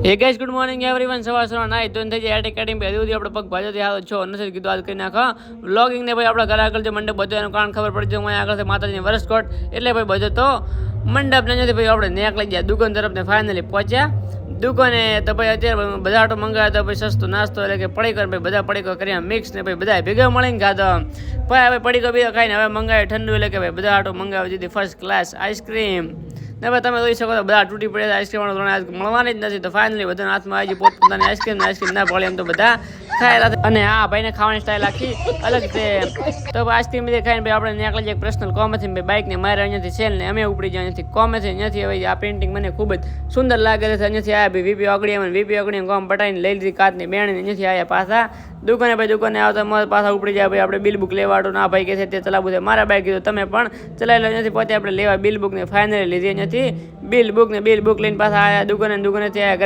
હે guys good morning everyone સવાર નાઈ તો થઈ જાય એકેડમી બે દિવસથી આપણે પગ ભાજોથી હાલ છો નથી કીધું આજ કરી નાખો વ્લોગિંગ ને ભાઈ આપણા ઘર આગળ જે મંડપ બધું એનું કારણ ખબર પડી જાય આગળ માતાજીની વરસકોટ એટલે ભાઈ બધો તો મંડપ ને નથી ભાઈ આપણે નેક લઈ ગયા દુકાન તરફ ને ફાઇનલી પહોંચ્યા દુકાને તો ભાઈ અત્યારે બધા આટો મંગાવ્યા તો ભાઈ સસ્તો નાસ્તો એટલે કે પડીકો ભાઈ બધા પડીકો કર્યા મિક્સ ને ભાઈ બધા ભેગા મળીને ખાધો ભાઈ હવે પડીકો બીજો ખાઈને હવે મંગાવે ઠંડુ એટલે કે ભાઈ બધા આટો મંગાવી દીધી ફર્સ્ટ ક્લાસ આઈસ્ક્રીમ ને ભાઈ તમે જોઈ શકો તો બધા તૂટી પડે આઈસ્ક્રીમ મળવાની જ નથી તો ફાઇનલી બધાના હાથમાં આવી પોતપોતાની આઈસ્ક્રીમ ના પડે એમ તો બધા ખાયેલા અને હા ભાઈને ખાવાની સ્ટાઇલ આખી અલગ છે તો આઈસ્ક્રીમ બધી ખાઈને ભાઈ આપણે નીકળી જાય પર્સનલ કોમેથી ભાઈ બાઇકને મારે અહીંયાથી સેલ ને અમે ઉપડી જાય અહીંયાથી કોમેથી અહીંયાથી હવે આ પેઇન્ટિંગ મને ખૂબ જ સુંદર લાગે છે અહીંયાથી આવ્યા ભાઈ વીપી ઓગળી કોમ પટાઈને લઈ લીધી કાચની બેણીને અહીંયાથી આવ્યા પાછા દુકાને આવતા પાછા ઉપડી જાય ભાઈ આપણે બિલ બુક લેવાડું ના ભાઈ કે છે તે ચલાવવું છે મારા બાઈક કીધું તમે પણ ચલાવી લો અહીંયાથી પોતે આપણે લેવા બિલ બુકને ફાઇનલી લીધી અહીંયાથી બિલ બુક લઈને પાછા આવ્યા દુકાનેથી આવ્યા